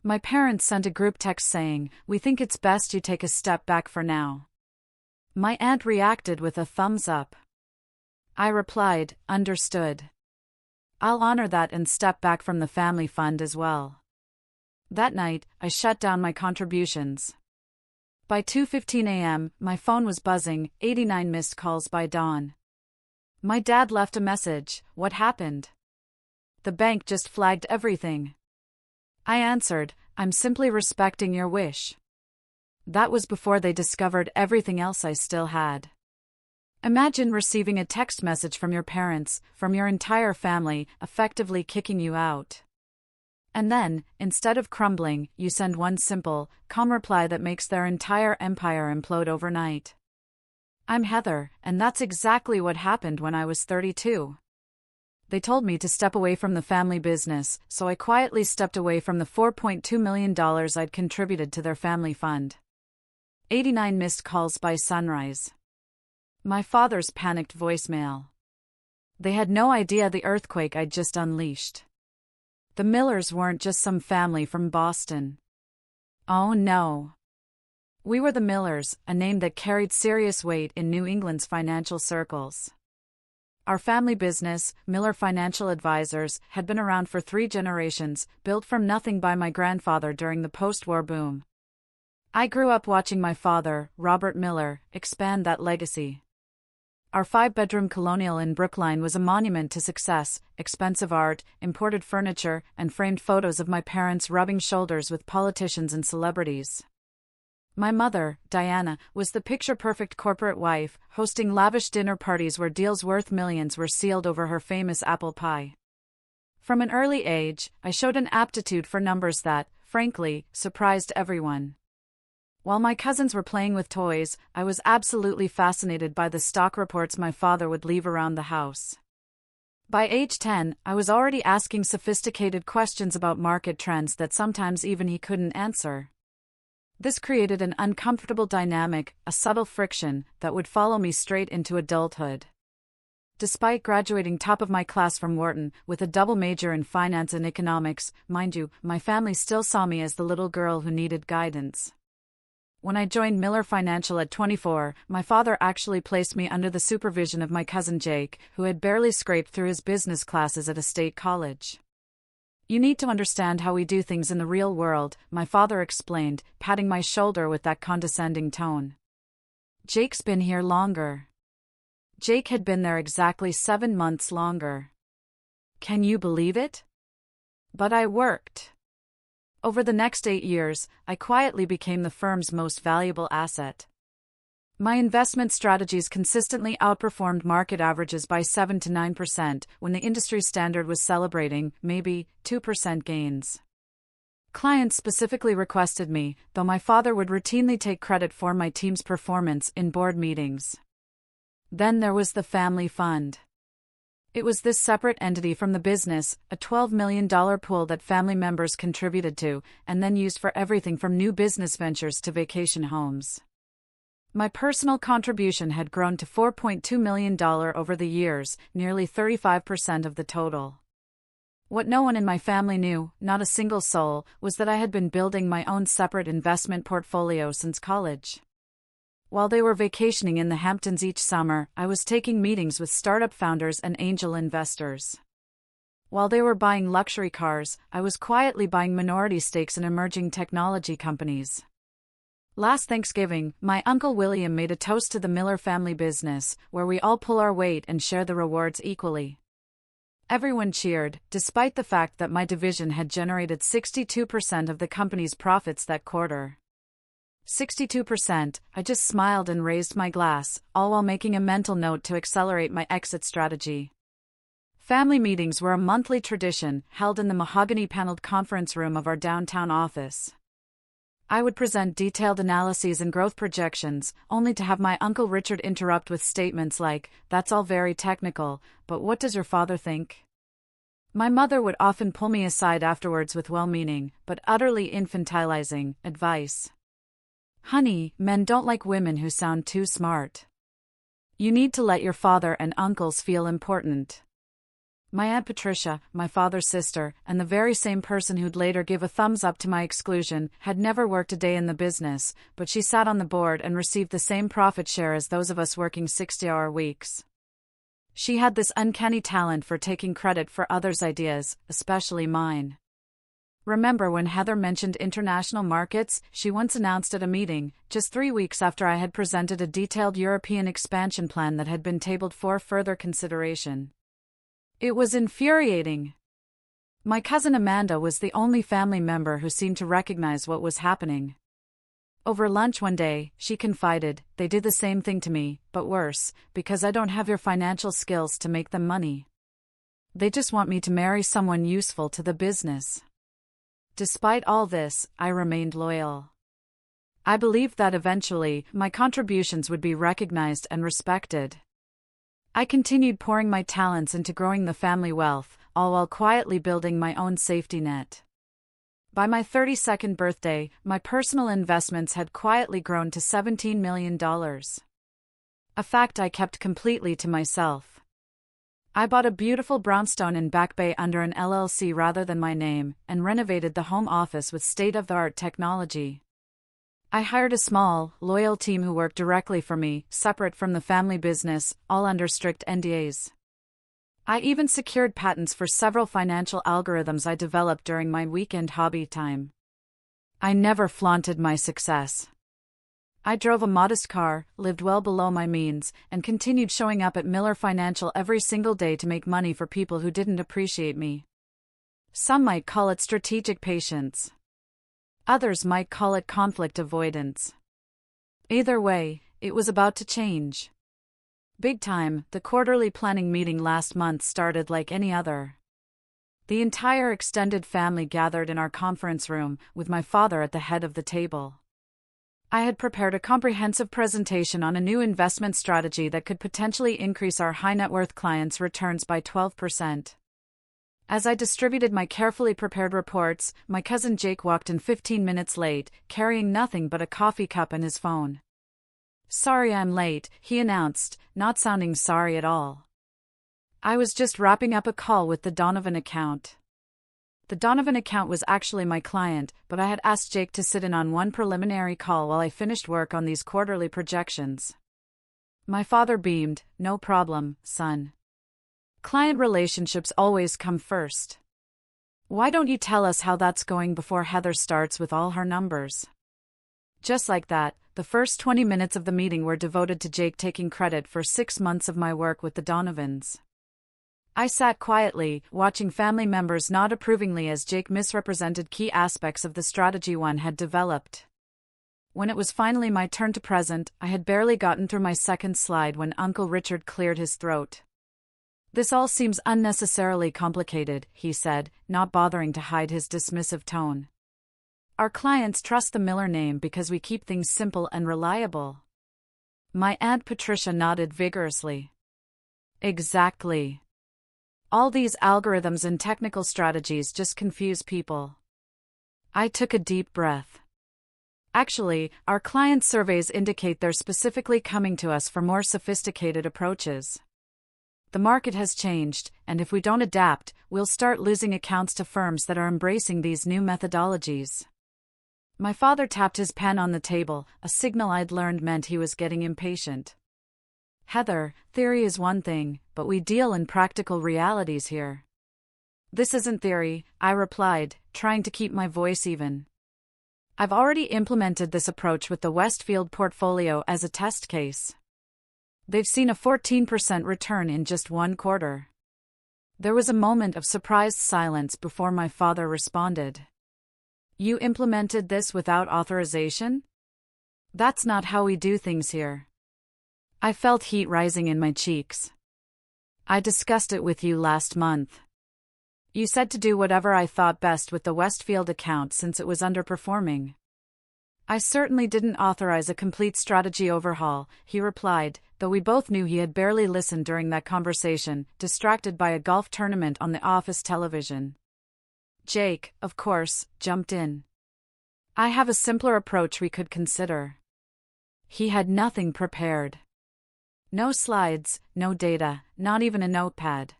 My parents sent a group text saying, "We think it's best you take a step back for now." My aunt reacted with a thumbs up. I replied, "Understood. I'll honor that and step back from the family fund as well." That night, I shut down my contributions. By 2:15 a.m., my phone was buzzing, 89 missed calls by dawn. My dad left a message, "What happened?" "The bank just flagged everything." I answered, "I'm simply respecting your wish." That was before they discovered everything else I still had. Imagine receiving a text message from your parents, from your entire family, effectively kicking you out. And then, instead of crumbling, you send one simple, calm reply that makes their entire empire implode overnight. I'm Heather, and that's exactly what happened when I was 32. They told me to step away from the family business, so I quietly stepped away from the $4.2 million I'd contributed to their family fund. 89 missed calls by sunrise. My father's panicked voicemail. They had no idea the earthquake I'd just unleashed. The Millers weren't just some family from Boston. Oh no. We were the Millers, a name that carried serious weight in New England's financial circles. Our family business, Miller Financial Advisors, had been around for 3 generations, built from nothing by my grandfather during the post-war boom. I grew up watching my father, Robert Miller, expand that legacy. Our 5-bedroom colonial in Brookline was a monument to success: expensive art, imported furniture, and framed photos of my parents rubbing shoulders with politicians and celebrities. My mother, Diana, was the picture-perfect corporate wife, hosting lavish dinner parties where deals worth millions were sealed over her famous apple pie. From an early age, I showed an aptitude for numbers that, frankly, surprised everyone. While my cousins were playing with toys, I was absolutely fascinated by the stock reports my father would leave around the house. By age 10, I was already asking sophisticated questions about market trends that sometimes even he couldn't answer. This created an uncomfortable dynamic, a subtle friction, that would follow me straight into adulthood. Despite graduating top of my class from Wharton, with a double major in finance and economics, mind you, my family still saw me as the little girl who needed guidance. When I joined Miller Financial at 24, my father actually placed me under the supervision of my cousin Jake, who had barely scraped through his business classes at a state college. "You need to understand how we do things in the real world," my father explained, patting my shoulder with that condescending tone. "Jake's been here longer." Jake had been there exactly 7 months longer. Can you believe it? But I worked. Over the next 8 years, I quietly became the firm's most valuable asset. My investment strategies consistently outperformed market averages by 7 to 9% when the industry standard was celebrating, maybe, 2% gains. Clients specifically requested me, though my father would routinely take credit for my team's performance in board meetings. Then there was the family fund. It was this separate entity from the business, a $12 million pool that family members contributed to, and then used for everything from new business ventures to vacation homes. My personal contribution had grown to $4.2 million over the years, nearly 35% of the total. What no one in my family knew, not a single soul, was that I had been building my own separate investment portfolio since college. While they were vacationing in the Hamptons each summer, I was taking meetings with startup founders and angel investors. While they were buying luxury cars, I was quietly buying minority stakes in emerging technology companies. Last Thanksgiving, my Uncle William made a toast to the Miller family business, where we all pull our weight and share the rewards equally. Everyone cheered, despite the fact that my division had generated 62% of the company's profits that quarter. 62%, I just smiled and raised my glass, all while making a mental note to accelerate my exit strategy. Family meetings were a monthly tradition, held in the mahogany-paneled conference room of our downtown office. I would present detailed analyses and growth projections, only to have my Uncle Richard interrupt with statements like, "That's all very technical, but what does your father think?" My mother would often pull me aside afterwards with well-meaning, but utterly infantilizing, advice. "Honey, men don't like women who sound too smart. You need to let your father and uncles feel important." My Aunt Patricia, my father's sister, and the very same person who'd later give a thumbs up to my exclusion, had never worked a day in the business, but she sat on the board and received the same profit share as those of us working 60-hour weeks. She had this uncanny talent for taking credit for others' ideas, especially mine. Remember when Heather mentioned international markets? She once announced at a meeting, just 3 weeks after I had presented a detailed European expansion plan that had been tabled for further consideration. It was infuriating. My cousin Amanda was the only family member who seemed to recognize what was happening. Over lunch one day, she confided, "They did the same thing to me, but worse, because I don't have your financial skills to make them money. They just want me to marry someone useful to the business." Despite all this, I remained loyal. I believed that eventually, my contributions would be recognized and respected. I continued pouring my talents into growing the family wealth, all while quietly building my own safety net. By my 32nd birthday, my personal investments had quietly grown to $17 million. A fact I kept completely to myself. I bought a beautiful brownstone in Back Bay under an LLC rather than my name, and renovated the home office with state-of-the-art technology. I hired a small, loyal team who worked directly for me, separate from the family business, all under strict NDAs. I even secured patents for several financial algorithms I developed during my weekend hobby time. I never flaunted my success. I drove a modest car, lived well below my means, and continued showing up at Miller Financial every single day to make money for people who didn't appreciate me. Some might call it strategic patience. Others might call it conflict avoidance. Either way, it was about to change. Big time. The quarterly planning meeting last month started like any other. The entire extended family gathered in our conference room, with my father at the head of the table. I had prepared a comprehensive presentation on a new investment strategy that could potentially increase our high-net-worth clients' returns by 12%. As I distributed my carefully prepared reports, my cousin Jake walked in 15 minutes late, carrying nothing but a coffee cup and his phone. "Sorry I'm late," he announced, not sounding sorry at all. "I was just wrapping up a call with the Donovan account." The Donovan account was actually my client, but I had asked Jake to sit in on one preliminary call while I finished work on these quarterly projections. My father beamed, "No problem, son. Client relationships always come first. Why don't you tell us how that's going before Heather starts with all her numbers?" Just like that, the first 20 minutes of the meeting were devoted to Jake taking credit for 6 months of my work with the Donovans. I sat quietly, watching family members nod approvingly as Jake misrepresented key aspects of the strategy one had developed. When it was finally my turn to present, I had barely gotten through my second slide when Uncle Richard cleared his throat. "This all seems unnecessarily complicated," he said, not bothering to hide his dismissive tone. "Our clients trust the Miller name because we keep things simple and reliable." My Aunt Patricia nodded vigorously. "Exactly. All these algorithms and technical strategies just confuse people." I took a deep breath. Actually, our client surveys indicate they're specifically coming to us for more sophisticated approaches. The market has changed, and if we don't adapt, we'll start losing accounts to firms that are embracing these new methodologies. My father tapped his pen on the table, a signal I'd learned meant he was getting impatient. "Heather, theory is one thing, but we deal in practical realities here." "This isn't theory," I replied, trying to keep my voice even. "I've already implemented this approach with the Westfield portfolio as a test case. They've seen a 14% return in just 1 quarter. There was a moment of surprised silence before my father responded. "You implemented this without authorization? That's not how we do things here." I felt heat rising in my cheeks. "I discussed it with you last month. You said to do whatever I thought best with the Westfield account since it was underperforming." "I certainly didn't authorize a complete strategy overhaul," he replied, though we both knew he had barely listened during that conversation, distracted by a golf tournament on the office television. Jake, of course, jumped in. "I have a simpler approach we could consider." He had nothing prepared. No slides, no data, not even a notepad.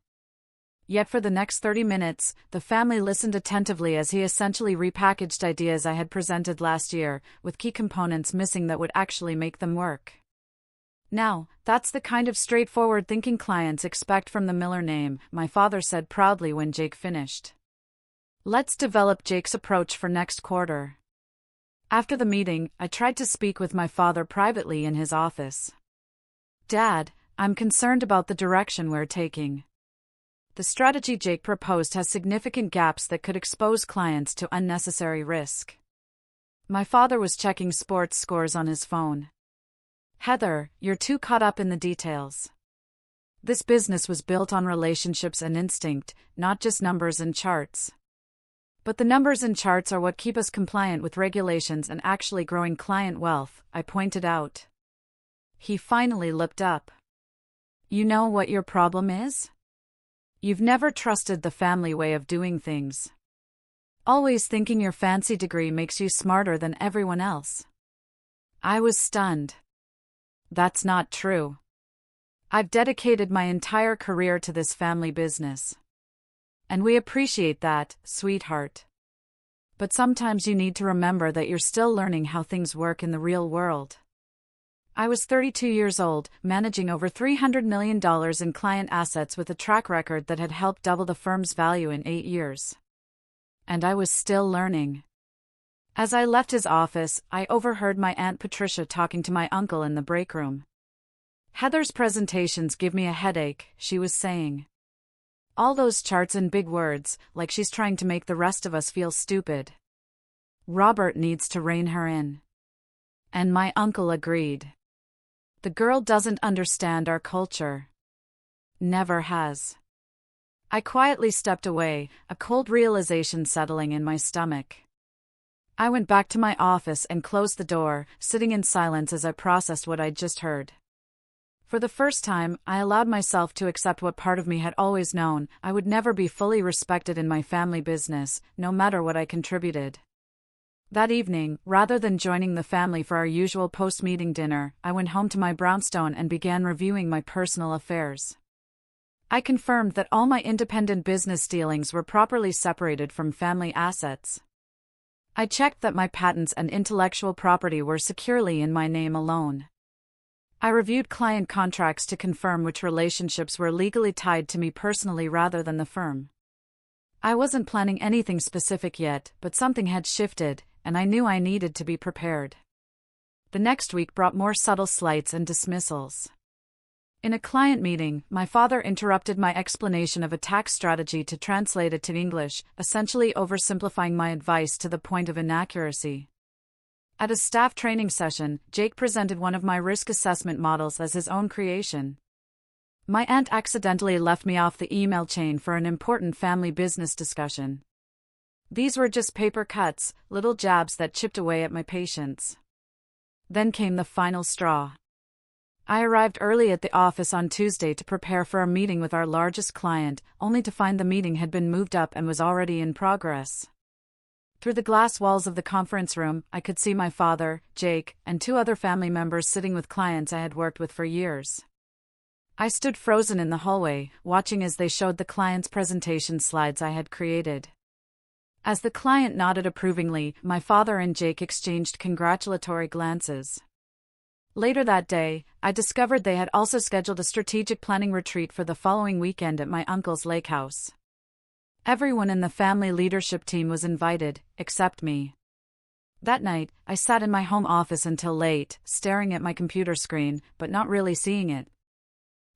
Yet for the next 30 minutes, the family listened attentively as he essentially repackaged ideas I had presented last year, with key components missing that would actually make them work. Now, that's the kind of straightforward thinking clients expect from the Miller name, my father said proudly when Jake finished. Let's develop Jake's approach for next quarter. After the meeting, I tried to speak with my father privately in his office. Dad, I'm concerned about the direction we're taking. The strategy Jake proposed has significant gaps that could expose clients to unnecessary risk. My father was checking sports scores on his phone. Heather, you're too caught up in the details. This business was built on relationships and instinct, not just numbers and charts. But the numbers and charts are what keep us compliant with regulations and actually growing client wealth, I pointed out. He finally looked up. You know what your problem is? You've never trusted the family way of doing things. Always thinking your fancy degree makes you smarter than everyone else. I was stunned. That's not true. I've dedicated my entire career to this family business. And we appreciate that, sweetheart. But sometimes you need to remember that you're still learning how things work in the real world. I was 32 years old, managing over $300 million in client assets with a track record that had helped double the firm's value in 8 years. And I was still learning. As I left his office, I overheard my Aunt Patricia talking to my uncle in the break room. Heather's presentations give me a headache, she was saying. All those charts and big words, like she's trying to make the rest of us feel stupid. Robert needs to rein her in. And my uncle agreed. The girl doesn't understand our culture. Never has. I quietly stepped away, a cold realization settling in my stomach. I went back to my office and closed the door, sitting in silence as I processed what I'd just heard. For the first time, I allowed myself to accept what part of me had always known: I would never be fully respected in my family business, no matter what I contributed. That evening, rather than joining the family for our usual post-meeting dinner, I went home to my brownstone and began reviewing my personal affairs. I confirmed that all my independent business dealings were properly separated from family assets. I checked that my patents and intellectual property were securely in my name alone. I reviewed client contracts to confirm which relationships were legally tied to me personally rather than the firm. I wasn't planning anything specific yet, but something had shifted, and I knew I needed to be prepared. The next week brought more subtle slights and dismissals. In a client meeting, my father interrupted my explanation of a tax strategy to translate it to English, essentially oversimplifying my advice to the point of inaccuracy. At a staff training session, Jake presented one of my risk assessment models as his own creation. My aunt accidentally left me off the email chain for an important family business discussion. These were just paper cuts, little jabs that chipped away at my patience. Then came the final straw. I arrived early at the office on Tuesday to prepare for a meeting with our largest client, only to find the meeting had been moved up and was already in progress. Through the glass walls of the conference room, I could see my father, Jake, and 2 other family members sitting with clients I had worked with for years. I stood frozen in the hallway, watching as they showed the client's presentation slides I had created. As the client nodded approvingly, my father and Jake exchanged congratulatory glances. Later that day, I discovered they had also scheduled a strategic planning retreat for the following weekend at my uncle's lake house. Everyone in the family leadership team was invited, except me. That night, I sat in my home office until late, staring at my computer screen, but not really seeing it.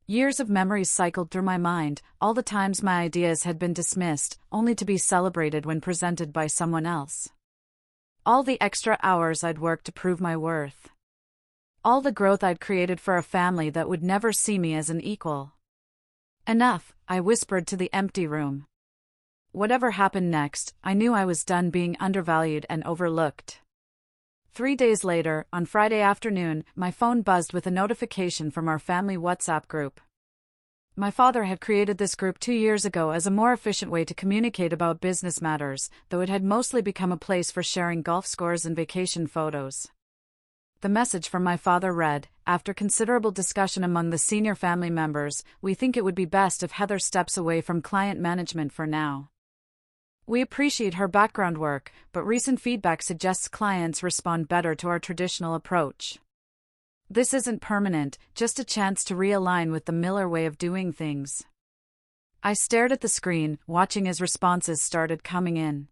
Years of memories cycled through my mind, all the times my ideas had been dismissed, only to be celebrated when presented by someone else. All the extra hours I'd worked to prove my worth. All the growth I'd created for a family that would never see me as an equal. Enough, I whispered to the empty room. Whatever happened next, I knew I was done being undervalued and overlooked. 3 days later, on Friday afternoon, my phone buzzed with a notification from our family WhatsApp group. My father had created this group 2 years ago as a more efficient way to communicate about business matters, though it had mostly become a place for sharing golf scores and vacation photos. The message from my father read, "After considerable discussion among the senior family members, we think it would be best if Heather steps away from client management for now. We appreciate her background work, but recent feedback suggests clients respond better to our traditional approach. This isn't permanent, just a chance to realign with the Miller way of doing things." I stared at the screen, watching as responses started coming in.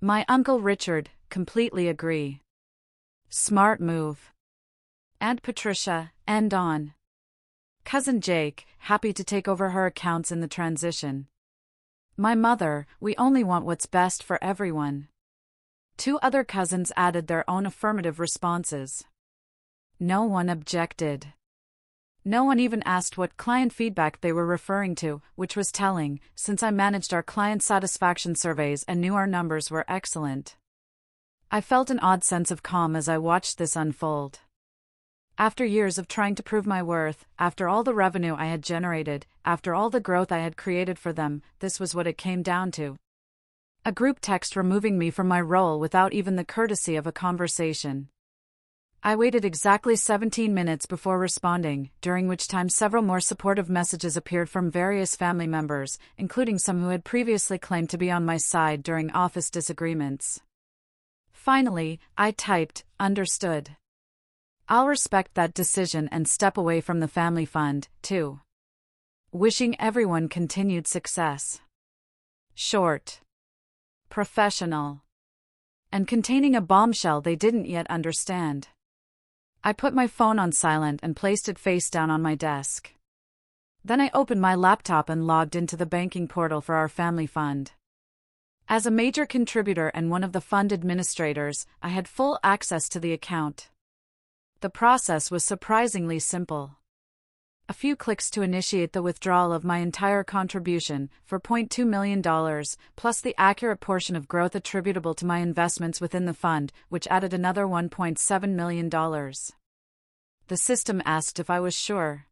My Uncle Richard, completely agree. Smart move. Aunt Patricia, end on. Cousin Jake, happy to take over her accounts in the transition. My mother, we only want what's best for everyone. 2 other cousins added their own affirmative responses. No one objected. No one even asked what client feedback they were referring to, which was telling, since I managed our client satisfaction surveys and knew our numbers were excellent. I felt an odd sense of calm as I watched this unfold. After years of trying to prove my worth, after all the revenue I had generated, after all the growth I had created for them, this was what it came down to. A group text removing me from my role without even the courtesy of a conversation. I waited exactly 17 minutes before responding, during which time several more supportive messages appeared from various family members, including some who had previously claimed to be on my side during office disagreements. Finally, I typed, "Understood. I'll respect that decision and step away from the family fund, too. Wishing everyone continued success." Short, professional, and containing a bombshell they didn't yet understand. I put my phone on silent and placed it face down on my desk. Then I opened my laptop and logged into the banking portal for our family fund. As a major contributor and one of the fund administrators, I had full access to the account. The process was surprisingly simple. A few clicks to initiate the withdrawal of my entire contribution, for $0.2 million, plus the accurate portion of growth attributable to my investments within the fund, which added another $1.7 million. The system asked if I was sure.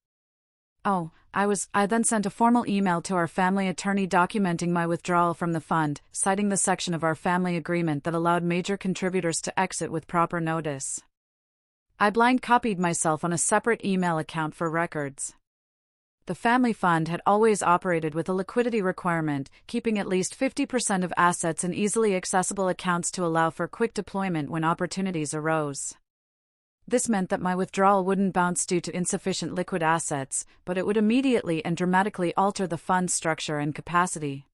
I then sent a formal email to our family attorney documenting my withdrawal from the fund, citing the section of our family agreement that allowed major contributors to exit with proper notice. I blind copied myself on a separate email account for records. The family fund had always operated with a liquidity requirement, keeping at least 50% of assets in easily accessible accounts to allow for quick deployment when opportunities arose. This meant that my withdrawal wouldn't bounce due to insufficient liquid assets, but it would immediately and dramatically alter the fund's structure and capacity.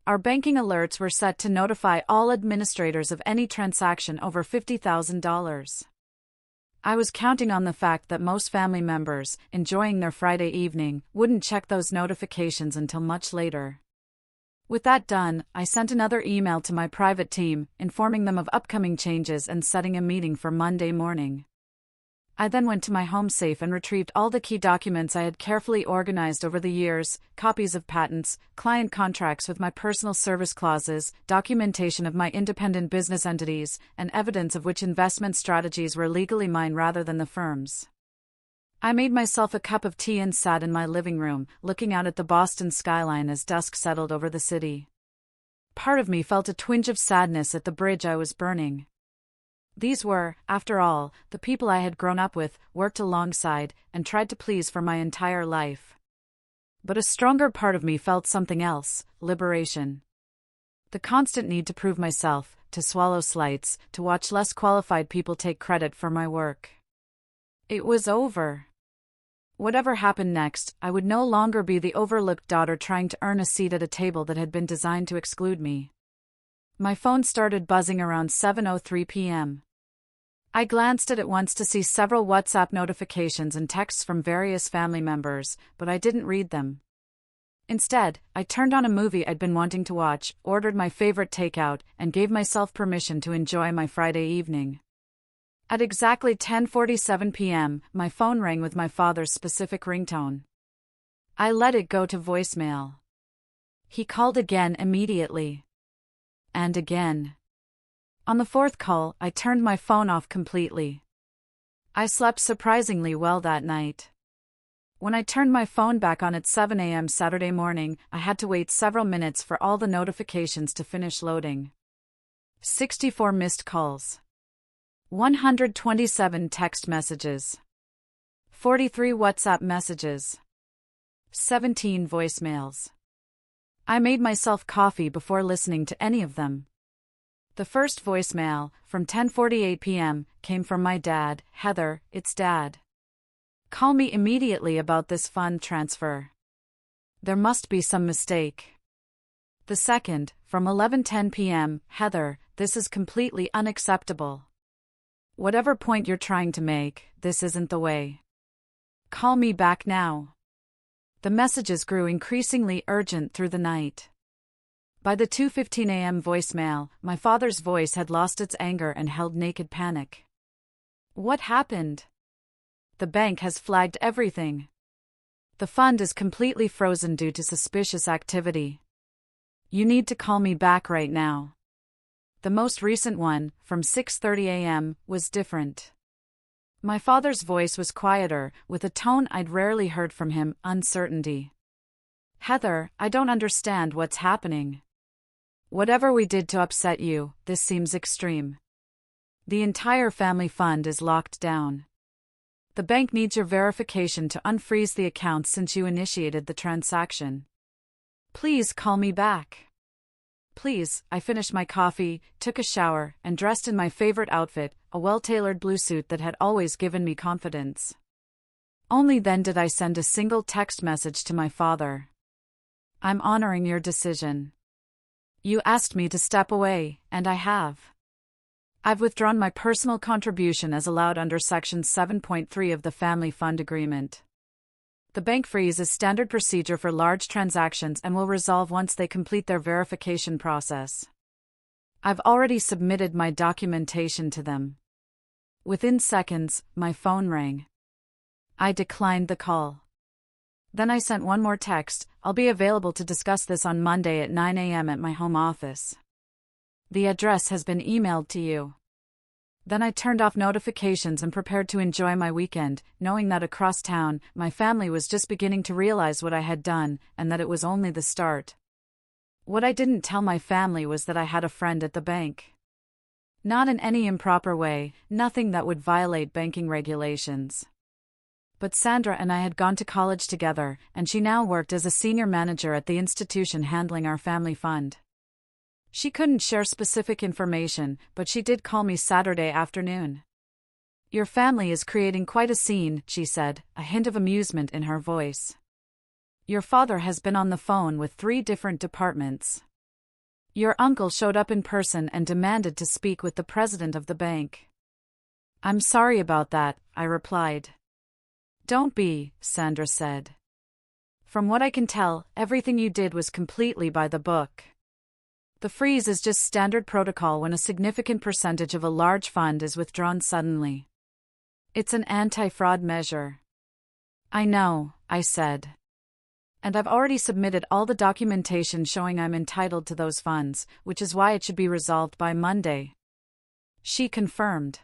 Our banking alerts were set to notify all administrators of any transaction over $50,000. I was counting on the fact that most family members, enjoying their Friday evening, wouldn't check those notifications until much later. With that done, I sent another email to my private team, informing them of upcoming changes and setting a meeting for Monday morning. I then went to my home safe and retrieved all the key documents I had carefully organized over the years: copies of patents, client contracts with my personal service clauses, documentation of my independent business entities, and evidence of which investment strategies were legally mine rather than the firm's. I made myself a cup of tea and sat in my living room, looking out at the Boston skyline as dusk settled over the city. Part of me felt a twinge of sadness at the bridge I was burning. These were, after all, the people I had grown up with, worked alongside, and tried to please for my entire life. But a stronger part of me felt something else: liberation. The constant need to prove myself, to swallow slights, to watch less qualified people take credit for my work. It was over. Whatever happened next, I would no longer be the overlooked daughter trying to earn a seat at a table that had been designed to exclude me. My phone started buzzing around 7:03 p.m. I glanced at it once to see several WhatsApp notifications and texts from various family members, but I didn't read them. Instead, I turned on a movie I'd been wanting to watch, ordered my favorite takeout, and gave myself permission to enjoy my Friday evening. At exactly 10:47 p.m., my phone rang with my father's specific ringtone. I let it go to voicemail. He called again immediately. And again. On the fourth call, I turned my phone off completely. I slept surprisingly well that night. When I turned my phone back on at 7 a.m. Saturday morning, I had to wait several minutes for all the notifications to finish loading. 64 missed calls. 127 text messages. 43 WhatsApp messages. 17 voicemails. I made myself coffee before listening to any of them. The first voicemail, from 10:48 p.m., came from my dad. Heather, it's Dad. Call me immediately about this fund transfer. There must be some mistake. The second, from 11:10 p.m., Heather, this is completely unacceptable. Whatever point you're trying to make, this isn't the way. Call me back now. The messages grew increasingly urgent through the night. By the 2:15 a.m. voicemail, my father's voice had lost its anger and held naked panic. What happened? The bank has flagged everything. The fund is completely frozen due to suspicious activity. You need to call me back right now. The most recent one, from 6:30 a.m., was different. My father's voice was quieter, with a tone I'd rarely heard from him, uncertainty. Heather, I don't understand what's happening. Whatever we did to upset you, this seems extreme. The entire family fund is locked down. The bank needs your verification to unfreeze the account since you initiated the transaction. Please call me back. Please, I finished my coffee, took a shower, and dressed in my favorite outfit, a well-tailored blue suit that had always given me confidence. Only then did I send a single text message to my father. I'm honoring your decision. You asked me to step away, and I have. I've withdrawn my personal contribution as allowed under Section 7.3 of the Family Fund Agreement. The bank freeze is standard procedure for large transactions and will resolve once they complete their verification process. I've already submitted my documentation to them. Within seconds, my phone rang. I declined the call. Then I sent one more text, I'll be available to discuss this on Monday at 9 a.m. at my home office. The address has been emailed to you. Then I turned off notifications and prepared to enjoy my weekend, knowing that across town, my family was just beginning to realize what I had done, and that it was only the start. What I didn't tell my family was that I had a friend at the bank. Not in any improper way, nothing that would violate banking regulations. But Sandra and I had gone to college together, and she now worked as a senior manager at the institution handling our family fund. She couldn't share specific information, but she did call me Saturday afternoon. Your family is creating quite a scene, she said, a hint of amusement in her voice. Your father has been on the phone with 3 different departments. Your uncle showed up in person and demanded to speak with the president of the bank. I'm sorry about that, I replied. Don't be, Sandra said. From what I can tell, everything you did was completely by the book. The freeze is just standard protocol when a significant percentage of a large fund is withdrawn suddenly. It's an anti-fraud measure. I know, I said. And I've already submitted all the documentation showing I'm entitled to those funds, which is why it should be resolved by Monday. She confirmed.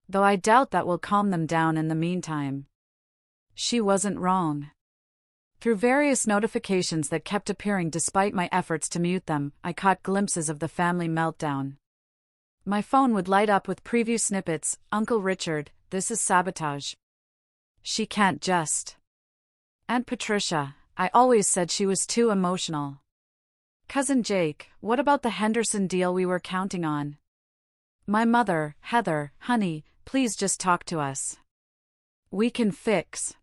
Though I doubt that will calm them down in the meantime. She wasn't wrong. Through various notifications that kept appearing despite my efforts to mute them, I caught glimpses of the family meltdown. My phone would light up with preview snippets. Uncle Richard, this is sabotage. She can't just. Aunt Patricia, I always said she was too emotional. Cousin Jake, what about the Henderson deal we were counting on? My mother, Heather, honey, please just talk to us. We can fix.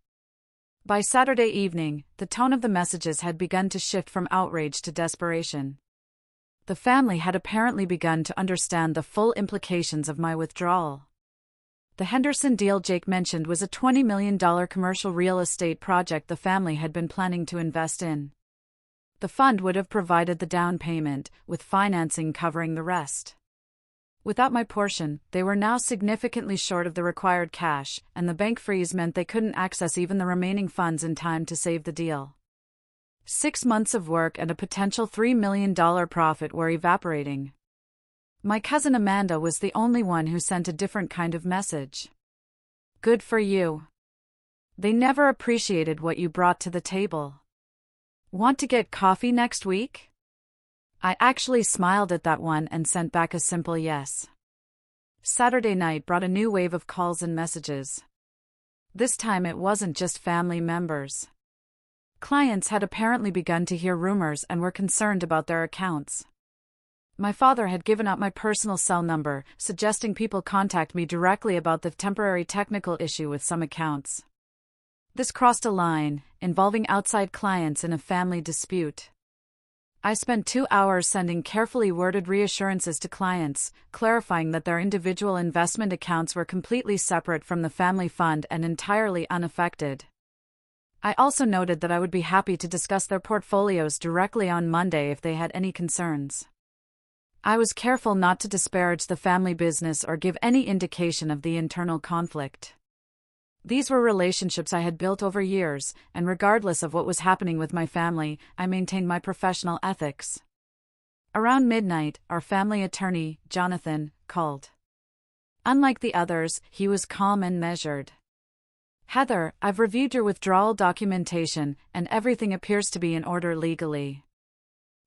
By Saturday evening, the tone of the messages had begun to shift from outrage to desperation. The family had apparently begun to understand the full implications of my withdrawal. The Henderson deal Jake mentioned was a $20 million commercial real estate project the family had been planning to invest in. The fund would have provided the down payment, with financing covering the rest. Without my portion, they were now significantly short of the required cash, and the bank freeze meant they couldn't access even the remaining funds in time to save the deal. 6 months of work and a potential $3 million profit were evaporating. My cousin Amanda was the only one who sent a different kind of message. Good for you. They never appreciated what you brought to the table. Want to get coffee next week? I actually smiled at that one and sent back a simple yes. Saturday night brought a new wave of calls and messages. This time it wasn't just family members. Clients had apparently begun to hear rumors and were concerned about their accounts. My father had given out my personal cell number, suggesting people contact me directly about the temporary technical issue with some accounts. This crossed a line, involving outside clients in a family dispute. I spent 2 hours sending carefully worded reassurances to clients, clarifying that their individual investment accounts were completely separate from the family fund and entirely unaffected. I also noted that I would be happy to discuss their portfolios directly on Monday if they had any concerns. I was careful not to disparage the family business or give any indication of the internal conflict. These were relationships I had built over years, and regardless of what was happening with my family, I maintained my professional ethics. Around midnight, our family attorney, Jonathan, called. Unlike the others, he was calm and measured. "Heather, I've reviewed your withdrawal documentation, and everything appears to be in order legally.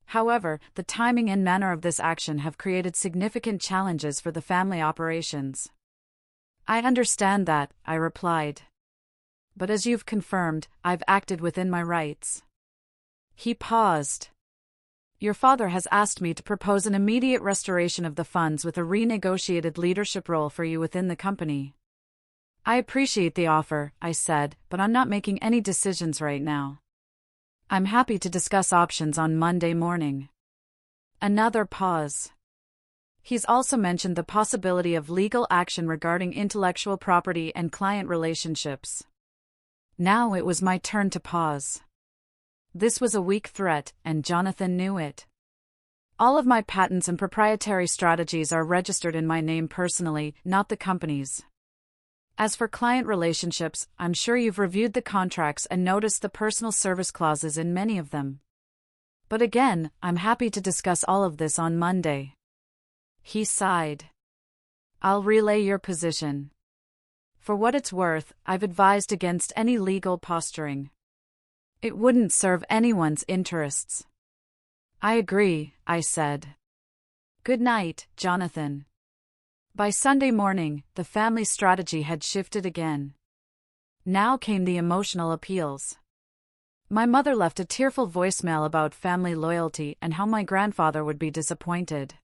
However, the timing and manner of this action have created significant challenges for the family operations." "I understand that," I replied. "But as you've confirmed, I've acted within my rights." He paused. "Your father has asked me to propose an immediate restoration of the funds with a renegotiated leadership role for you within the company." "I appreciate the offer," I said, "but I'm not making any decisions right now. I'm happy to discuss options on Monday morning." Another pause. "He's also mentioned the possibility of legal action regarding intellectual property and client relationships." Now it was my turn to pause. This was a weak threat, and Jonathan knew it. All of my patents and proprietary strategies are registered in my name personally, not the company's. As for client relationships, I'm sure you've reviewed the contracts and noticed the personal service clauses in many of them. But again, I'm happy to discuss all of this on Monday. He sighed. "I'll relay your position. For what it's worth, I've advised against any legal posturing. It wouldn't serve anyone's interests." "I agree," I said. "Good night, Jonathan." By Sunday morning, the family strategy had shifted again. Now came the emotional appeals. My mother left a tearful voicemail about family loyalty and how my grandfather would be disappointed.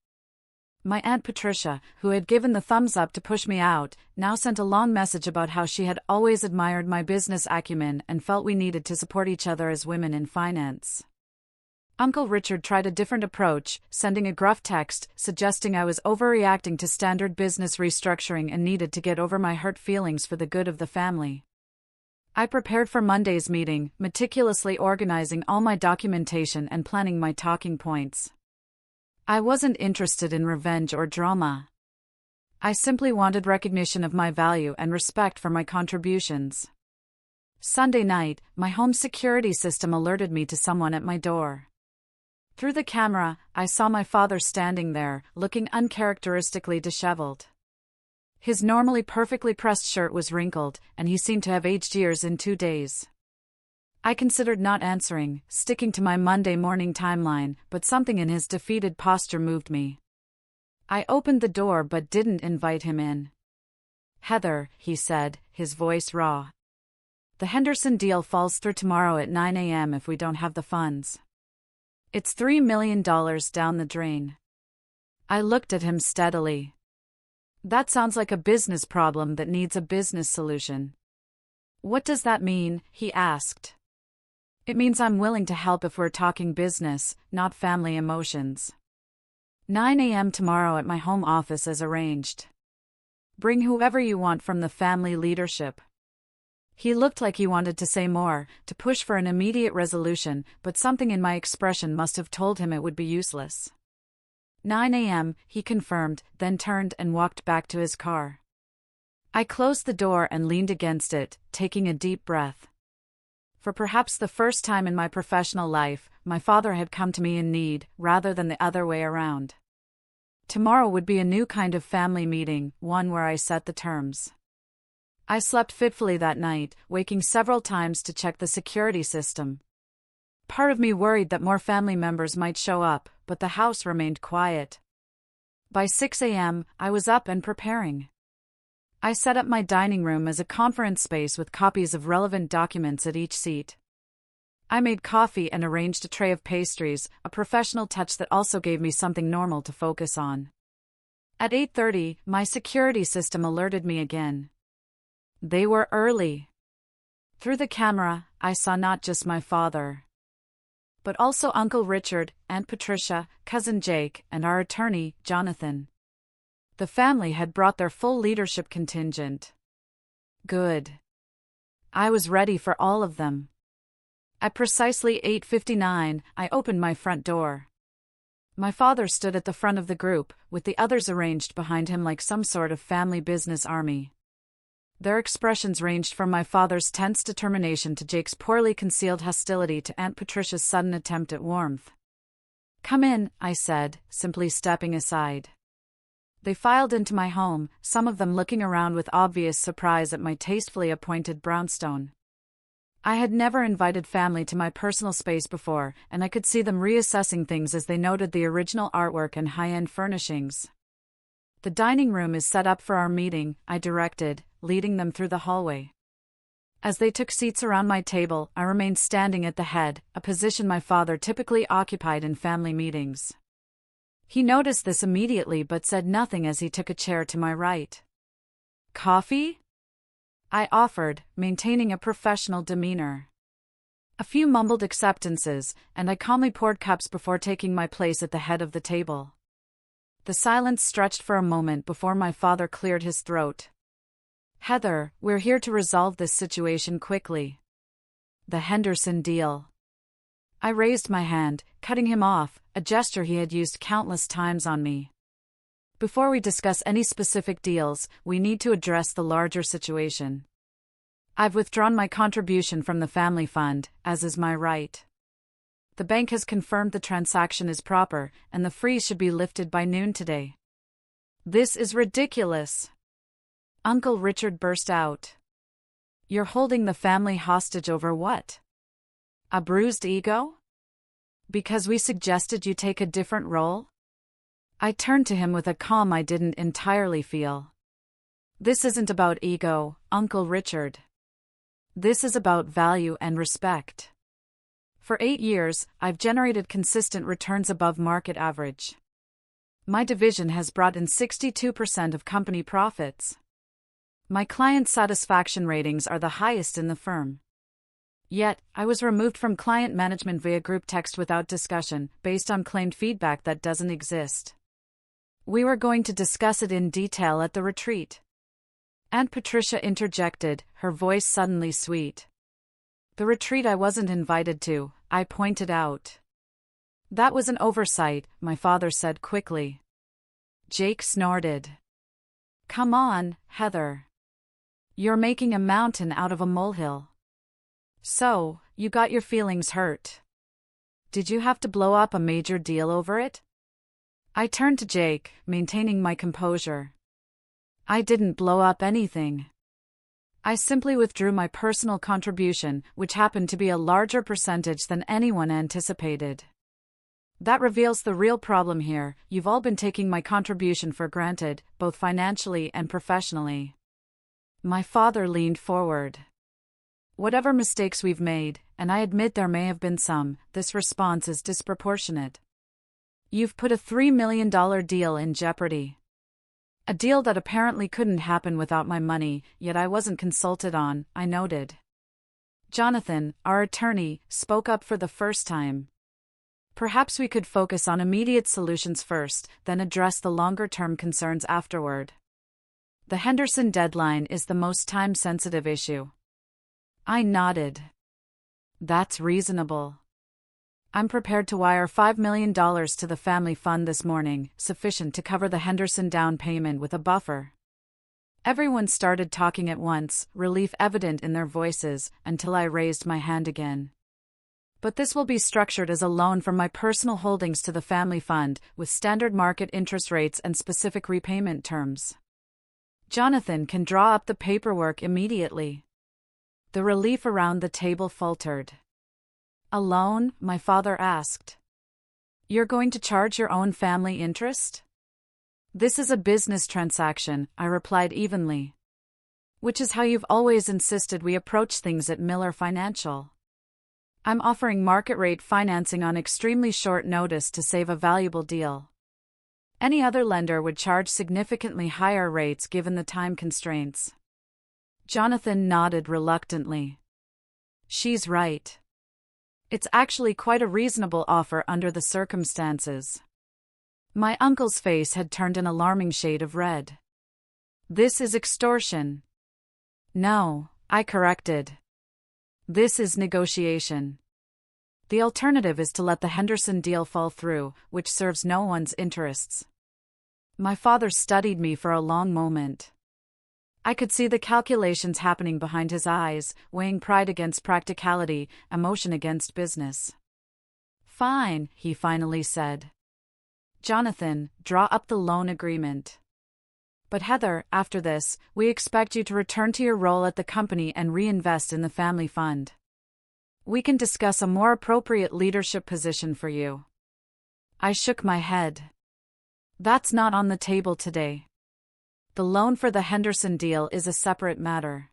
My Aunt Patricia, who had given the thumbs up to push me out, now sent a long message about how she had always admired my business acumen and felt we needed to support each other as women in finance. Uncle Richard tried a different approach, sending a gruff text suggesting I was overreacting to standard business restructuring and needed to get over my hurt feelings for the good of the family. I prepared for Monday's meeting, meticulously organizing all my documentation and planning my talking points. I wasn't interested in revenge or drama. I simply wanted recognition of my value and respect for my contributions. Sunday night, my home security system alerted me to someone at my door. Through the camera, I saw my father standing there, looking uncharacteristically disheveled. His normally perfectly pressed shirt was wrinkled, and he seemed to have aged years in 2 days. I considered not answering, sticking to my Monday morning timeline, but something in his defeated posture moved me. I opened the door but didn't invite him in. "Heather," he said, his voice raw. "The Henderson deal falls through tomorrow at 9 a.m. if we don't have the funds. It's $3 million down the drain." I looked at him steadily. "That sounds like a business problem that needs a business solution." "What does that mean?" he asked. "It means I'm willing to help if we're talking business, not family emotions. 9 a.m. tomorrow at my home office as arranged. Bring whoever you want from the family leadership." He looked like he wanted to say more, to push for an immediate resolution, but something in my expression must have told him it would be useless. 9 a.m., he confirmed, then turned and walked back to his car. I closed the door and leaned against it, taking a deep breath. For perhaps the first time in my professional life, my father had come to me in need, rather than the other way around. Tomorrow would be a new kind of family meeting, one where I set the terms. I slept fitfully that night, waking several times to check the security system. Part of me worried that more family members might show up, but the house remained quiet. By 6 a.m., I was up and preparing. I set up my dining room as a conference space with copies of relevant documents at each seat. I made coffee and arranged a tray of pastries, a professional touch that also gave me something normal to focus on. At 8:30, my security system alerted me again. They were early. Through the camera, I saw not just my father, but also Uncle Richard, Aunt Patricia, Cousin Jake, and our attorney, Jonathan. The family had brought their full leadership contingent. Good. I was ready for all of them. At precisely 8:59, I opened my front door. My father stood at the front of the group, with the others arranged behind him like some sort of family business army. Their expressions ranged from my father's tense determination to Jake's poorly concealed hostility to Aunt Patricia's sudden attempt at warmth. "Come in," I said, simply stepping aside. They filed into my home, some of them looking around with obvious surprise at my tastefully appointed brownstone. I had never invited family to my personal space before, and I could see them reassessing things as they noted the original artwork and high-end furnishings. "The dining room is set up for our meeting," I directed, leading them through the hallway. As they took seats around my table, I remained standing at the head, a position my father typically occupied in family meetings. He noticed this immediately but said nothing as he took a chair to my right. "Coffee?" I offered, maintaining a professional demeanor. A few mumbled acceptances, and I calmly poured cups before taking my place at the head of the table. The silence stretched for a moment before my father cleared his throat. "Heather, we're here to resolve this situation quickly. The Henderson deal." I raised my hand, cutting him off, a gesture he had used countless times on me. "Before we discuss any specific deals, we need to address the larger situation. I've withdrawn my contribution from the family fund, as is my right. The bank has confirmed the transaction is proper, and the freeze should be lifted by noon today." "This is ridiculous!" Uncle Richard burst out. "You're holding the family hostage over what? A bruised ego? Because we suggested you take a different role?" I turned to him with a calm I didn't entirely feel. "This isn't about ego, Uncle Richard. This is about value and respect. For 8 years, I've generated consistent returns above market average. My division has brought in 62% of company profits. My client satisfaction ratings are the highest in the firm. Yet, I was removed from client management via group text without discussion, based on claimed feedback that doesn't exist. We were going to discuss it in detail at the retreat." Aunt Patricia interjected, her voice suddenly sweet. "The retreat I wasn't invited to," I pointed out. "That was an oversight," my father said quickly. Jake snorted. "Come on, Heather. You're making a mountain out of a molehill. So, you got your feelings hurt. Did you have to blow up a major deal over it?" I turned to Jake, maintaining my composure. "I didn't blow up anything. I simply withdrew my personal contribution, which happened to be a larger percentage than anyone anticipated. That reveals the real problem here. You've all been taking my contribution for granted, both financially and professionally." My father leaned forward. "Whatever mistakes we've made, and I admit there may have been some, this response is disproportionate. You've put a $3 million deal in jeopardy. A deal that apparently couldn't happen without my money, yet I wasn't consulted on," I noted. Jonathan, our attorney, spoke up for the first time. "Perhaps we could focus on immediate solutions first, then address the longer-term concerns afterward. The Henderson deadline is the most time-sensitive issue." I nodded. "That's reasonable. I'm prepared to wire $5 million to the family fund this morning, sufficient to cover the Henderson down payment with a buffer." Everyone started talking at once, relief evident in their voices, until I raised my hand again. "But this will be structured as a loan from my personal holdings to the family fund, with standard market interest rates and specific repayment terms. Jonathan can draw up the paperwork immediately." The relief around the table faltered. "A loan?" my father asked. "You're going to charge your own family interest?" This is a business transaction, I replied evenly. Which is how you've always insisted we approach things at Miller Financial. I'm offering market rate financing on extremely short notice to save a valuable deal. Any other lender would charge significantly higher rates given the time constraints. Jonathan nodded reluctantly. She's right. It's actually quite a reasonable offer under the circumstances. My uncle's face had turned an alarming shade of red. This is extortion. No, I corrected. This is negotiation. The alternative is to let the Henderson deal fall through, which serves no one's interests. My father studied me for a long moment. I could see the calculations happening behind his eyes, weighing pride against practicality, emotion against business. Fine, he finally said. Jonathan, draw up the loan agreement. But Heather, after this, we expect you to return to your role at the company and reinvest in the family fund. We can discuss a more appropriate leadership position for you. I shook my head. That's not on the table today. The loan for the Henderson deal is a separate matter.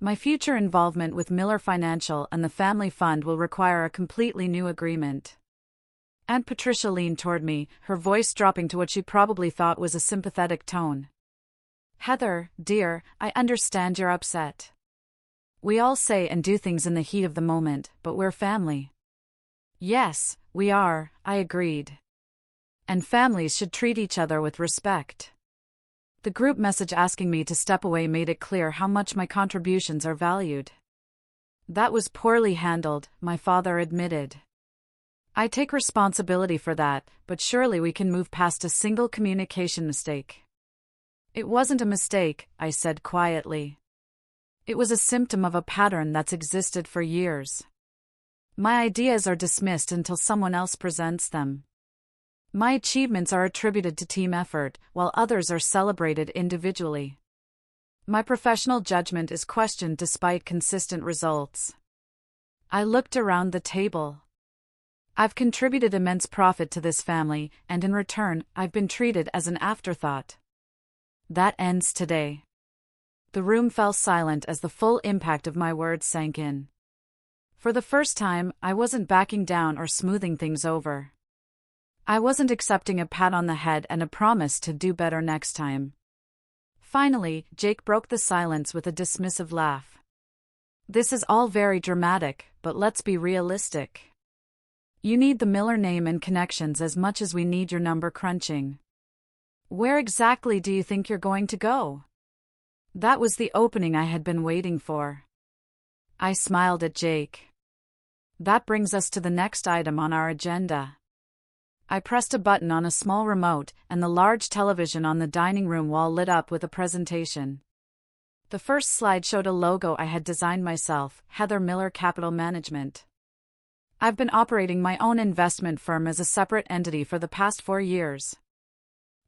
My future involvement with Miller Financial and the family fund will require a completely new agreement. Aunt Patricia leaned toward me, her voice dropping to what she probably thought was a sympathetic tone. Heather, dear, I understand you're upset. We all say and do things in the heat of the moment, but we're family. Yes, we are, I agreed. And families should treat each other with respect. The group message asking me to step away made it clear how much my contributions are valued. That was poorly handled, my father admitted. I take responsibility for that, but surely we can move past a single communication mistake. It wasn't a mistake, I said quietly. It was a symptom of a pattern that's existed for years. My ideas are dismissed until someone else presents them. My achievements are attributed to team effort, while others are celebrated individually. My professional judgment is questioned despite consistent results. I looked around the table. I've contributed immense profit to this family, and in return, I've been treated as an afterthought. That ends today. The room fell silent as the full impact of my words sank in. For the first time, I wasn't backing down or smoothing things over. I wasn't accepting a pat on the head and a promise to do better next time. Finally, Jake broke the silence with a dismissive laugh. This is all very dramatic, but let's be realistic. You need the Miller name and connections as much as we need your number crunching. Where exactly do you think you're going to go? That was the opening I had been waiting for. I smiled at Jake. That brings us to the next item on our agenda. I pressed a button on a small remote, and the large television on the dining room wall lit up with a presentation. The first slide showed a logo I had designed myself, Heather Miller Capital Management. I've been operating my own investment firm as a separate entity for the past 4 years.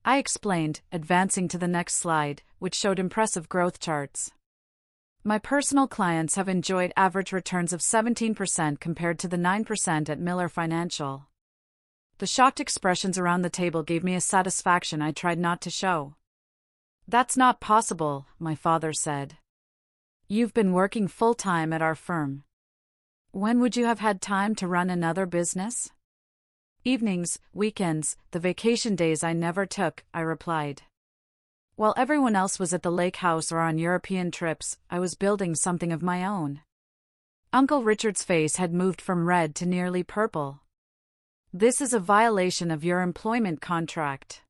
I explained, advancing to the next slide, which showed impressive growth charts. My personal clients have enjoyed average returns of 17% compared to the 9% at Miller Financial. The shocked expressions around the table gave me a satisfaction I tried not to show. That's not possible, my father said. You've been working full-time at our firm. When would you have had time to run another business? Evenings, weekends, the vacation days I never took, I replied. While everyone else was at the lake house or on European trips, I was building something of my own. Uncle Richard's face had moved from red to nearly purple. This is a violation of your employment contract.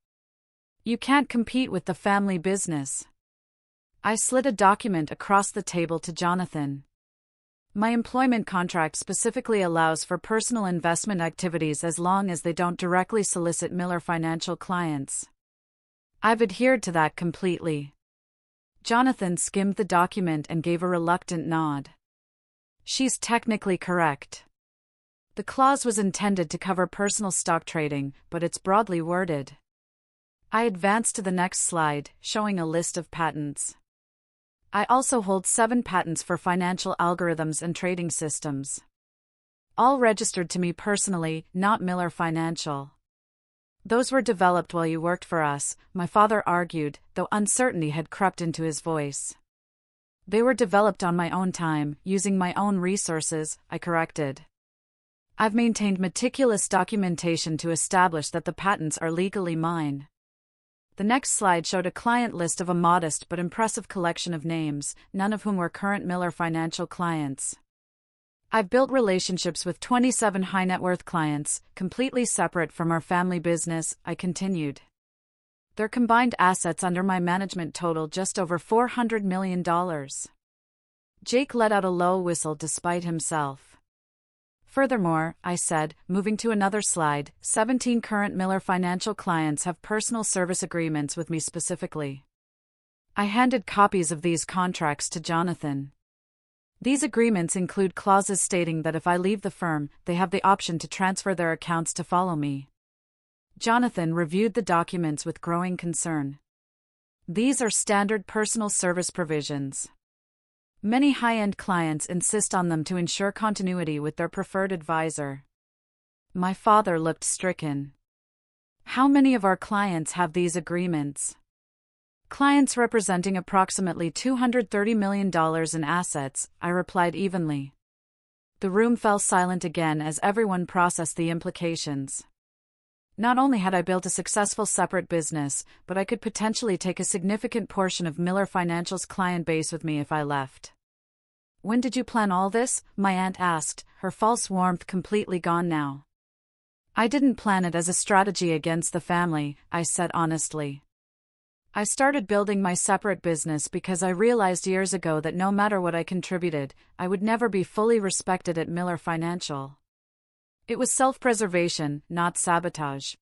You can't compete with the family business. I slid a document across the table to Jonathan. My employment contract specifically allows for personal investment activities as long as they don't directly solicit Miller Financial clients. I've adhered to that completely. Jonathan skimmed the document and gave a reluctant nod. She's technically correct. The clause was intended to cover personal stock trading, but it's broadly worded. I advanced to the next slide, showing a list of patents. I also hold 7 patents for financial algorithms and trading systems. All registered to me personally, not Miller Financial. Those were developed while you worked for us, my father argued, though uncertainty had crept into his voice. They were developed on my own time, using my own resources, I corrected. I've maintained meticulous documentation to establish that the patents are legally mine. The next slide showed a client list of a modest but impressive collection of names, none of whom were current Miller Financial clients. I've built relationships with 27 high-net-worth clients, completely separate from our family business, I continued. Their combined assets under my management total just over $400 million. Jake let out a low whistle despite himself. Furthermore, I said, moving to another slide, 17 current Miller Financial clients have personal service agreements with me specifically. I handed copies of these contracts to Jonathan. These agreements include clauses stating that if I leave the firm, they have the option to transfer their accounts to follow me. Jonathan reviewed the documents with growing concern. These are standard personal service provisions. Many high-end clients insist on them to ensure continuity with their preferred advisor. My father looked stricken. How many of our clients have these agreements? Clients representing approximately $230 million in assets, I replied evenly. The room fell silent again as everyone processed the implications. Not only had I built a successful separate business, but I could potentially take a significant portion of Miller Financial's client base with me if I left. When did you plan all this? My aunt asked, her false warmth completely gone now. I didn't plan it as a strategy against the family, I said honestly. I started building my separate business because I realized years ago that no matter what I contributed, I would never be fully respected at Miller Financial. It was self-preservation, not sabotage.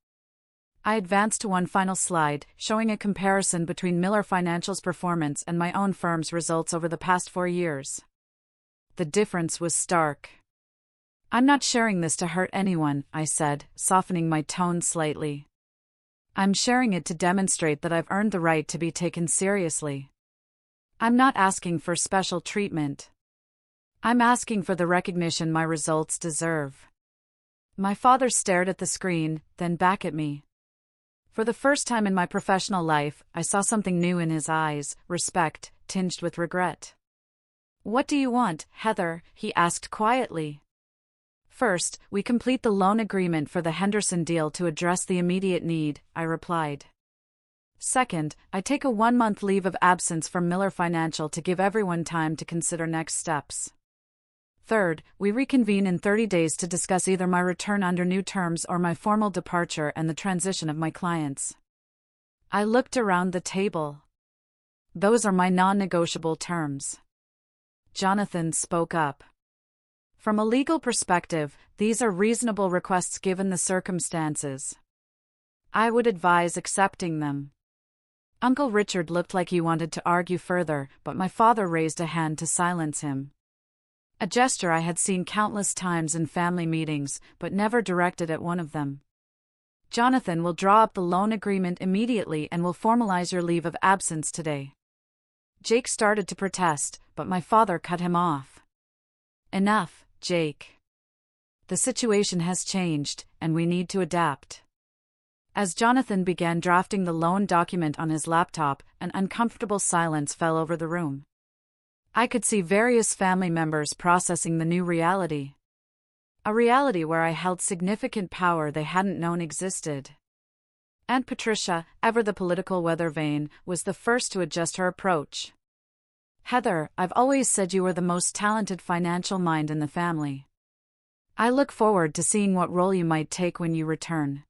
I advanced to one final slide, showing a comparison between Miller Financial's performance and my own firm's results over the past 4 years. The difference was stark. I'm not sharing this to hurt anyone, I said, softening my tone slightly. I'm sharing it to demonstrate that I've earned the right to be taken seriously. I'm not asking for special treatment. I'm asking for the recognition my results deserve. My father stared at the screen, then back at me. For the first time in my professional life, I saw something new in his eyes, respect, tinged with regret. What do you want, Heather? He asked quietly. First, we complete the loan agreement for the Henderson deal to address the immediate need, I replied. Second, I take a 1-month leave of absence from Miller Financial to give everyone time to consider next steps. Third, we reconvene in 30 days to discuss either my return under new terms or my formal departure and the transition of my clients. I looked around the table. Those are my non-negotiable terms. Jonathan spoke up. From a legal perspective, these are reasonable requests given the circumstances. I would advise accepting them. Uncle Richard looked like he wanted to argue further, but my father raised a hand to silence him. A gesture I had seen countless times in family meetings, but never directed at one of them. Jonathan will draw up the loan agreement immediately and will formalize your leave of absence today. Jake started to protest, but my father cut him off. Enough, Jake. The situation has changed, and we need to adapt. As Jonathan began drafting the loan document on his laptop, an uncomfortable silence fell over the room. I could see various family members processing the new reality. A reality where I held significant power they hadn't known existed. Aunt Patricia, ever the political weather vane, was the first to adjust her approach. Heather, I've always said you were the most talented financial mind in the family. I look forward to seeing what role you might take when you return.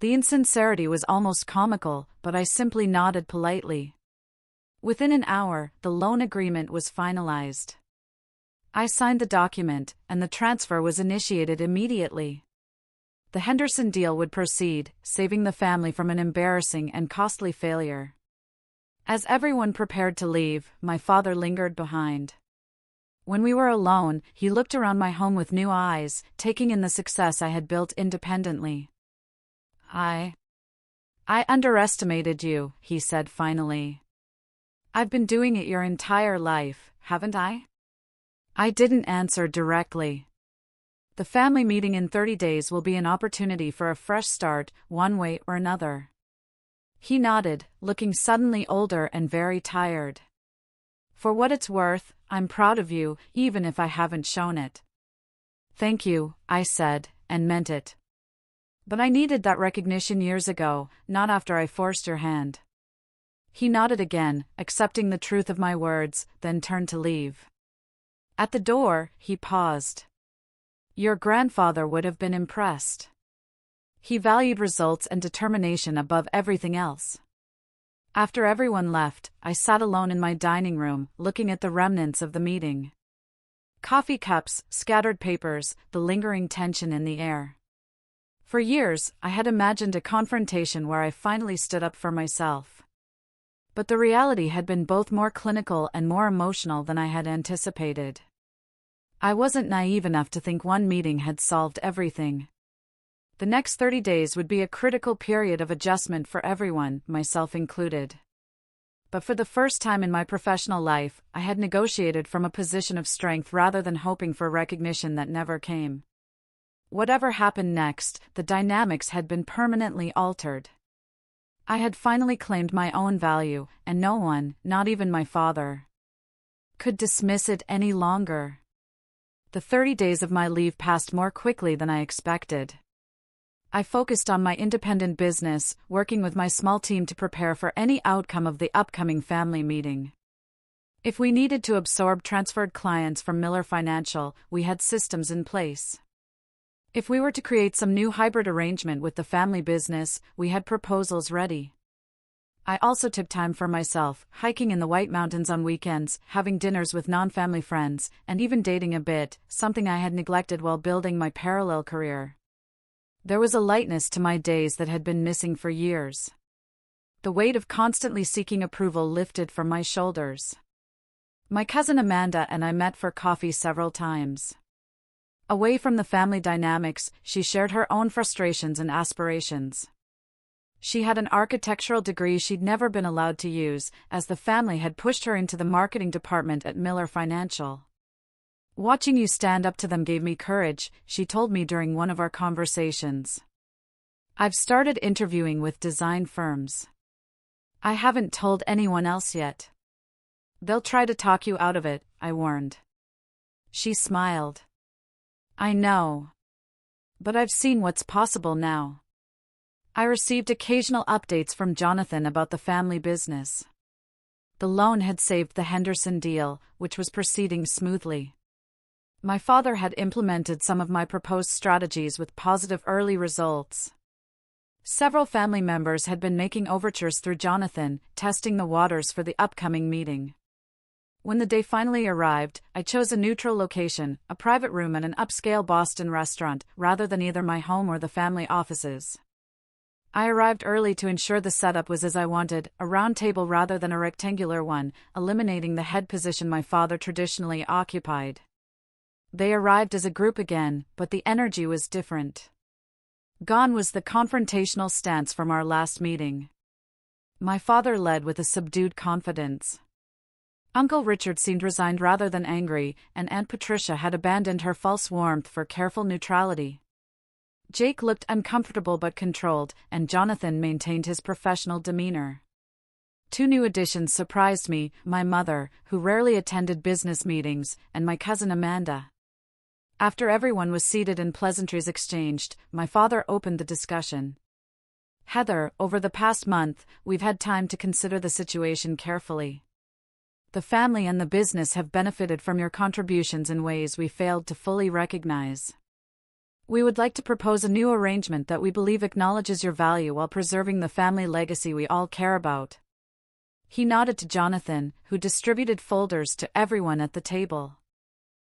The insincerity was almost comical, but I simply nodded politely. Within an hour, the loan agreement was finalized. I signed the document, and the transfer was initiated immediately. The Henderson deal would proceed, saving the family from an embarrassing and costly failure. As everyone prepared to leave, my father lingered behind. When we were alone, he looked around my home with new eyes, taking in the success I had built independently. I underestimated you, he said finally. I've been doing it your entire life, haven't I? I didn't answer directly. The family meeting in 30 days will be an opportunity for a fresh start, one way or another. He nodded, looking suddenly older and very tired. For what it's worth, I'm proud of you, even if I haven't shown it. Thank you, I said, and meant it. But I needed that recognition years ago, not after I forced your hand. He nodded again, accepting the truth of my words, then turned to leave. At the door, he paused. Your grandfather would have been impressed. He valued results and determination above everything else. After everyone left, I sat alone in my dining room, looking at the remnants of the meeting. Coffee cups, scattered papers, the lingering tension in the air. For years, I had imagined a confrontation where I finally stood up for myself. But the reality had been both more clinical and more emotional than I had anticipated. I wasn't naive enough to think one meeting had solved everything. The next 30 days would be a critical period of adjustment for everyone, myself included. But for the first time in my professional life, I had negotiated from a position of strength rather than hoping for recognition that never came. Whatever happened next, the dynamics had been permanently altered. I had finally claimed my own value, and no one, not even my father, could dismiss it any longer. The 30 days of my leave passed more quickly than I expected. I focused on my independent business, working with my small team to prepare for any outcome of the upcoming family meeting. If we needed to absorb transferred clients from Miller Financial, we had systems in place. If we were to create some new hybrid arrangement with the family business, we had proposals ready. I also took time for myself, hiking in the White Mountains on weekends, having dinners with non-family friends, and even dating a bit, something I had neglected while building my parallel career. There was a lightness to my days that had been missing for years. The weight of constantly seeking approval lifted from my shoulders. My cousin Amanda and I met for coffee several times. Away from the family dynamics, she shared her own frustrations and aspirations. She had an architectural degree she'd never been allowed to use, as the family had pushed her into the marketing department at Miller Financial. Watching you stand up to them gave me courage, she told me during one of our conversations. I've started interviewing with design firms. I haven't told anyone else yet. They'll try to talk you out of it, I warned. She smiled. I know. But I've seen what's possible now. I received occasional updates from Jonathan about the family business. The loan had saved the Henderson deal, which was proceeding smoothly. My father had implemented some of my proposed strategies with positive early results. Several family members had been making overtures through Jonathan, testing the waters for the upcoming meeting. When the day finally arrived, I chose a neutral location, a private room at an upscale Boston restaurant, rather than either my home or the family offices. I arrived early to ensure the setup was as I wanted, a round table rather than a rectangular one, eliminating the head position my father traditionally occupied. They arrived as a group again, but the energy was different. Gone was the confrontational stance from our last meeting. My father led with a subdued confidence. Uncle Richard seemed resigned rather than angry, and Aunt Patricia had abandoned her false warmth for careful neutrality. Jake looked uncomfortable but controlled, and Jonathan maintained his professional demeanor. Two new additions surprised me, my mother, who rarely attended business meetings, and my cousin Amanda. After everyone was seated and pleasantries exchanged, my father opened the discussion. Heather, over the past month, we've had time to consider the situation carefully. The family and the business have benefited from your contributions in ways we failed to fully recognize. We would like to propose a new arrangement that we believe acknowledges your value while preserving the family legacy we all care about. He nodded to Jonathan, who distributed folders to everyone at the table.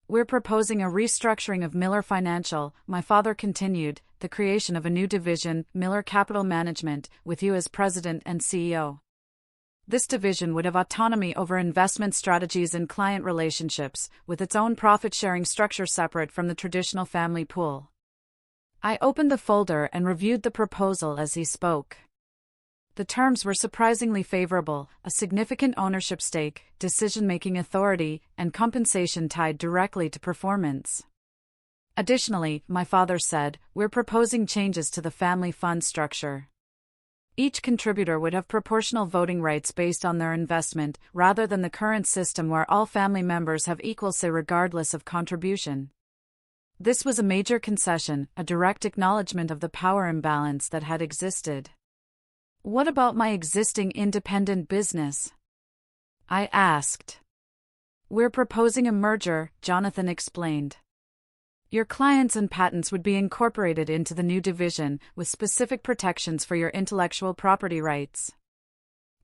We're proposing a restructuring of Miller Financial, my father continued, the creation of a new division, Miller Capital Management, with you as president and CEO. This division would have autonomy over investment strategies and client relationships, with its own profit-sharing structure separate from the traditional family pool. I opened the folder and reviewed the proposal as he spoke. The terms were surprisingly favorable, a significant ownership stake, decision-making authority, and compensation tied directly to performance. Additionally, my father said, we're proposing changes to the family fund structure. Each contributor would have proportional voting rights based on their investment, rather than the current system where all family members have equal say regardless of contribution. This was a major concession, a direct acknowledgement of the power imbalance that had existed. What about my existing independent business? I asked. We're proposing a merger, Jonathan explained. Your clients and patents would be incorporated into the new division, with specific protections for your intellectual property rights.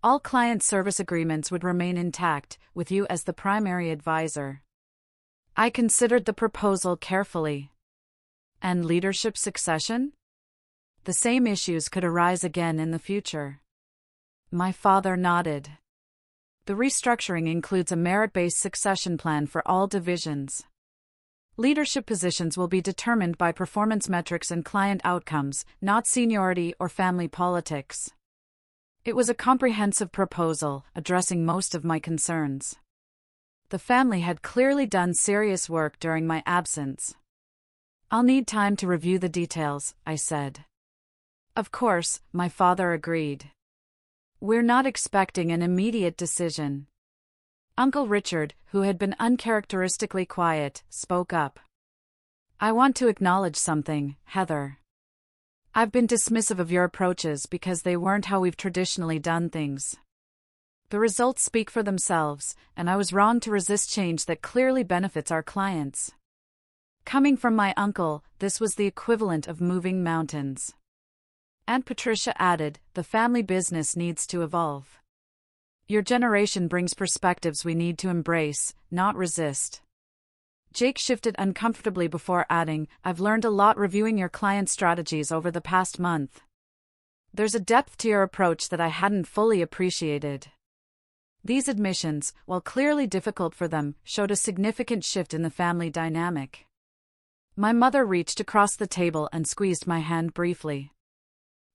All client service agreements would remain intact, with you as the primary advisor. I considered the proposal carefully. And leadership succession? The same issues could arise again in the future. My father nodded. The restructuring includes a merit-based succession plan for all divisions. Leadership positions will be determined by performance metrics and client outcomes, not seniority or family politics. It was a comprehensive proposal, addressing most of my concerns. The family had clearly done serious work during my absence. I'll need time to review the details, I said. Of course, my father agreed. We're not expecting an immediate decision. Uncle Richard, who had been uncharacteristically quiet, spoke up. I want to acknowledge something, Heather. I've been dismissive of your approaches because they weren't how we've traditionally done things. The results speak for themselves, and I was wrong to resist change that clearly benefits our clients. Coming from my uncle, this was the equivalent of moving mountains. Aunt Patricia added, the family business needs to evolve. Your generation brings perspectives we need to embrace, not resist. Jake shifted uncomfortably before adding, I've learned a lot reviewing your client strategies over the past month. There's a depth to your approach that I hadn't fully appreciated. These admissions, while clearly difficult for them, showed a significant shift in the family dynamic. My mother reached across the table and squeezed my hand briefly.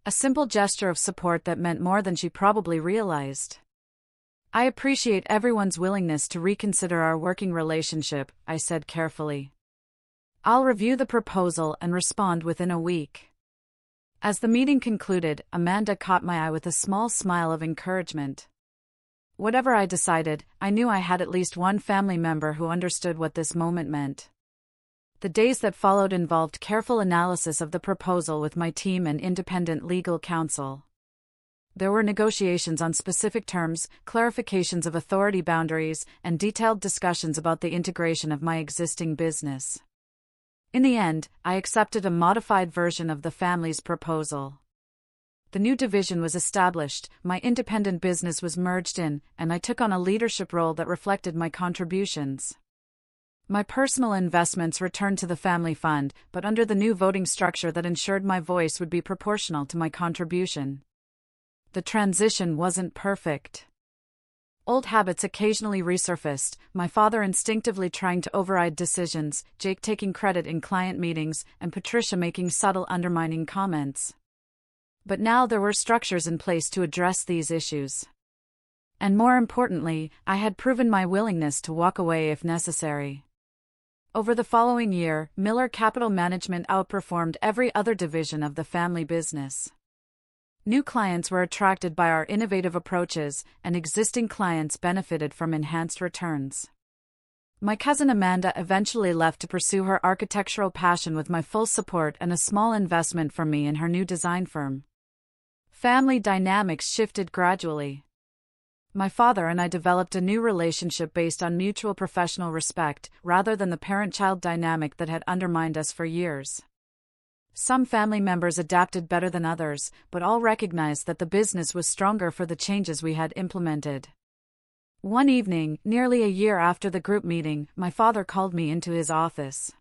A simple gesture of support that meant more than she probably realized. I appreciate everyone's willingness to reconsider our working relationship, I said carefully. I'll review the proposal and respond within a week. As the meeting concluded, Amanda caught my eye with a small smile of encouragement. Whatever I decided, I knew I had at least one family member who understood what this moment meant. The days that followed involved careful analysis of the proposal with my team and independent legal counsel. There were negotiations on specific terms, clarifications of authority boundaries, and detailed discussions about the integration of my existing business. In the end, I accepted a modified version of the family's proposal. The new division was established, my independent business was merged in, and I took on a leadership role that reflected my contributions. My personal investments returned to the family fund, but under the new voting structure that ensured my voice would be proportional to my contribution. The transition wasn't perfect. Old habits occasionally resurfaced, my father instinctively trying to override decisions, Jake taking credit in client meetings, and Patricia making subtle undermining comments. But now there were structures in place to address these issues. And more importantly, I had proven my willingness to walk away if necessary. Over the following year, Miller Capital Management outperformed every other division of the family business. New clients were attracted by our innovative approaches, and existing clients benefited from enhanced returns. My cousin Amanda eventually left to pursue her architectural passion with my full support and a small investment from me in her new design firm. Family dynamics shifted gradually. My father and I developed a new relationship based on mutual professional respect, rather than the parent-child dynamic that had undermined us for years. Some family members adapted better than others, but all recognized that the business was stronger for the changes we had implemented. One evening, nearly a year after the group meeting, my father called me into his office.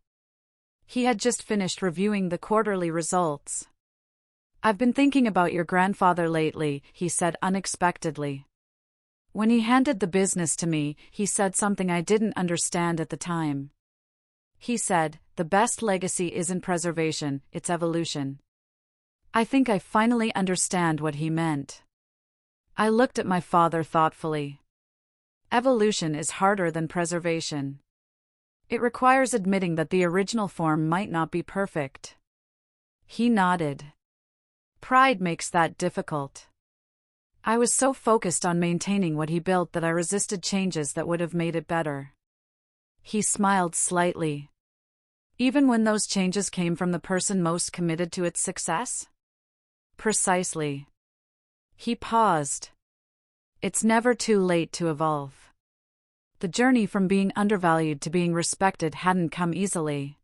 He had just finished reviewing the quarterly results. I've been thinking about your grandfather lately, he said unexpectedly. When he handed the business to me, he said something I didn't understand at the time. He said, the best legacy isn't preservation, it's evolution. I think I finally understand what he meant. I looked at my father thoughtfully. Evolution is harder than preservation. It requires admitting that the original form might not be perfect. He nodded. Pride makes that difficult. I was so focused on maintaining what he built that I resisted changes that would have made it better. He smiled slightly. Even when those changes came from the person most committed to its success? Precisely. He paused. It's never too late to evolve. The journey from being undervalued to being respected hadn't come easily.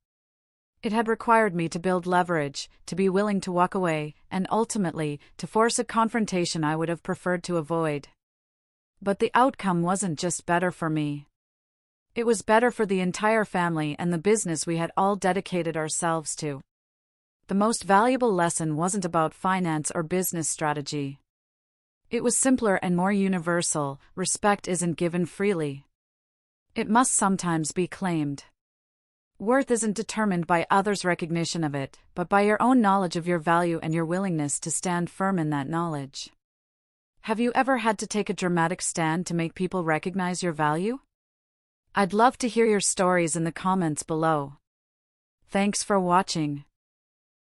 It had required me to build leverage, to be willing to walk away, and ultimately, to force a confrontation I would have preferred to avoid. But the outcome wasn't just better for me. It was better for the entire family and the business we had all dedicated ourselves to. The most valuable lesson wasn't about finance or business strategy. It was simpler and more universal. Respect isn't given freely. It must sometimes be claimed. Worth isn't determined by others' recognition of it, but by your own knowledge of your value and your willingness to stand firm in that knowledge. Have you ever had to take a dramatic stand to make people recognize your value? I'd love to hear your stories in the comments below. Thanks for watching.